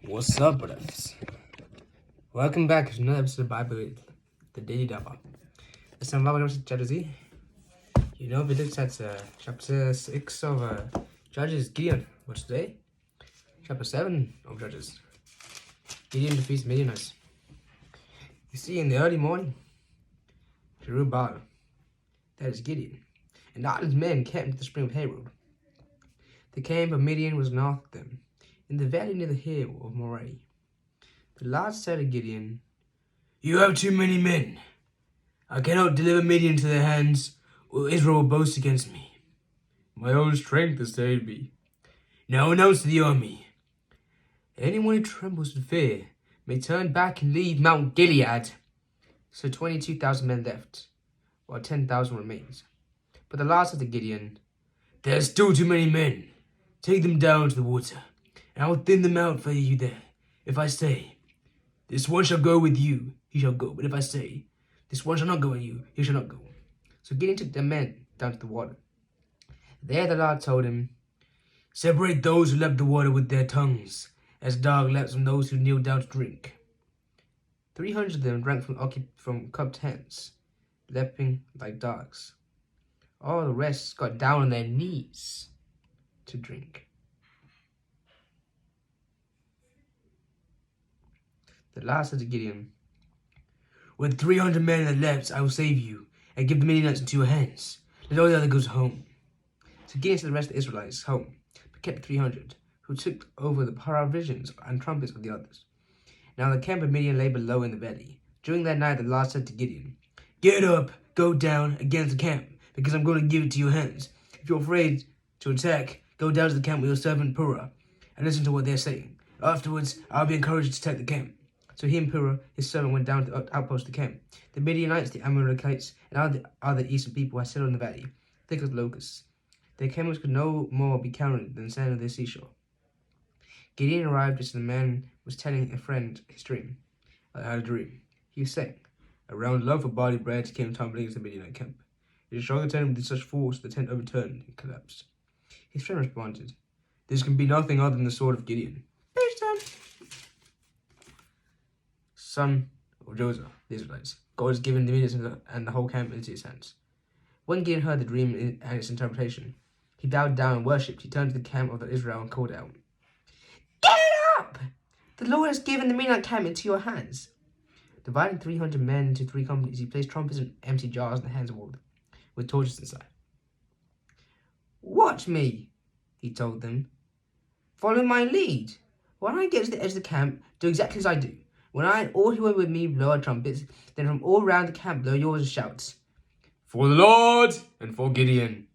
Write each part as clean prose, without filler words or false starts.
What's up, brothers? Welcome back to another episode of Bible with the Daily Dabba. This time, Bible chapter Z. You know, we looked at chapter 6 of Judges, Gideon. But today, chapter 7 of Judges, Gideon defeats Midianites. You see, in the early morning, Jerubbaal, that is Gideon, and all his men camped at the spring of Harod. The camp of Midian was north of them, in the valley near the hill of Moreh. The Lord said to Gideon, "You have too many men. I cannot deliver Midian into their hands, or Israel will boast against me. My own strength has saved me. Now announce to the army, anyone who trembles with fear may turn back and leave Mount Gilead." So 22,000 men left, while 10,000 remains. But the Lord said to Gideon, "There are still too many men. Take them down to the water, and I will thin them out for you there. If I say, this one shall go with you, he shall go. But if I say, this one shall not go with you, he shall not go." So Gideon took the men down to the water. There the Lord told him, "Separate those who lap the water with their tongues, as dog laps from those who kneel down to drink." 300 of them drank from cupped hands, lapping like dogs. All the rest got down on their knees to drink. The Lord said to Gideon, "With 300 men that left, I will save you, and give the Midianites into your hands. Let all the other goes home." So Gideon sent the rest of the Israelites home, but kept the 300, who took over the provisions and trumpets of the others. Now the camp of Midian lay below in the valley. During that night the Lord said to Gideon, "Get up, go down against the camp, because I'm going to give it to your hands. If you're afraid to attack, go down to the camp with your servant Purah, and listen to what they're saying. Afterwards, I'll be encouraged to attack the camp." So he and Purah, his servant, went down to the outpost of the camp. The Midianites, the Amalekites, and all the other eastern people had settled in the valley, thick as locusts. Their camels could no more be counted than the sand of the seashore. Gideon arrived just as the man was telling a friend his dream. "I had a dream," he was saying. "A round loaf of barley bread came tumbling into the Midianite camp. It struck the tent with such force the tent overturned and collapsed." His friend responded, "This can be nothing other than the sword of Gideon, son of Joseph, the Israelites. God has given the Midianites and the whole camp into his hands." When Gideon heard the dream and its interpretation, he bowed down and worshipped. He turned to the camp of Israel and called out, "Get up! The Lord has given the Midianite camp into your hands." Dividing 300 men into 3 companies, he placed trumpets and empty jars in the hands of all, with torches inside. "Watch me," he told them. "Follow my lead. When I get to the edge of the camp, do exactly as I do. When I and all who are with me blow our trumpets, then from all round the camp blow yours shouts, 'For the Lord and for Gideon.'"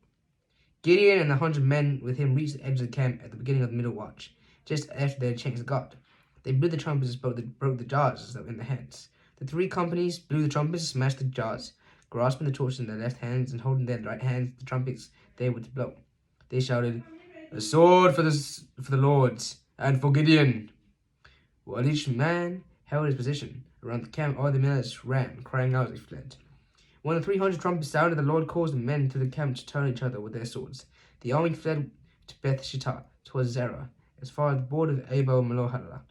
Gideon and the 100 men with him reached the edge of the camp at the beginning of the middle watch, just after they had changed the guard. They blew the trumpets and broke the jars in their hands. The 3 companies blew the trumpets and smashed the jars, grasping the torches in their left hands and holding their right hands the trumpets they were to blow. They shouted, "A sword for the Lord and for Gideon." While each man held his position around the camp, all the Midianites ran, crying out as they fled. When the 300 trumpets sounded, the Lord caused the men to the camp to turn each other with their swords. The army fled to Beth Shittah, towards Zerah, as far as the border of Abel Meholah,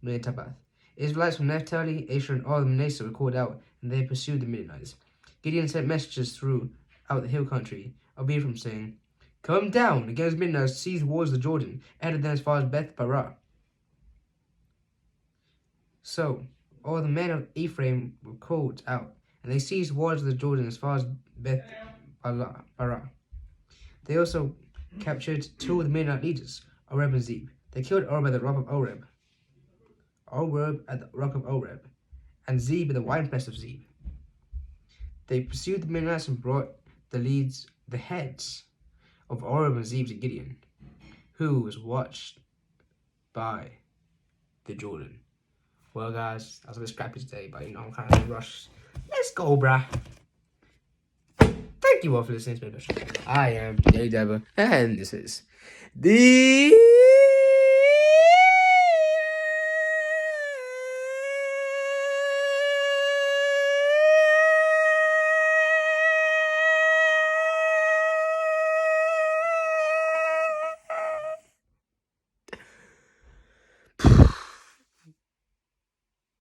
near Tabbath. Israelites from Naphtali, Asher, and all of Manasseh were called out, and they pursued the Midianites. Gideon sent messengers throughout the hill country of Ephraim, saying, "Come down against Midianites, seize the waters of the Jordan, and them as far as Beth Parah." So all the men of Ephraim were called out, and they seized the waters of the Jordan as far as Beth Parah. They also captured 2 of the Midianite leaders, Oreb and Zeb. They killed Oreb at the rock of Oreb, and Zeb at the winepress of Zeb. They pursued the Midianites and brought the heads of Oreb and Zeb to Gideon, who was watched by the Jordan. Well, guys, I was a bit scrappy today, but I'm kind of in a rush. Let's go, bruh. Thank you all for listening to my show. I am Daily Dabba, and this is the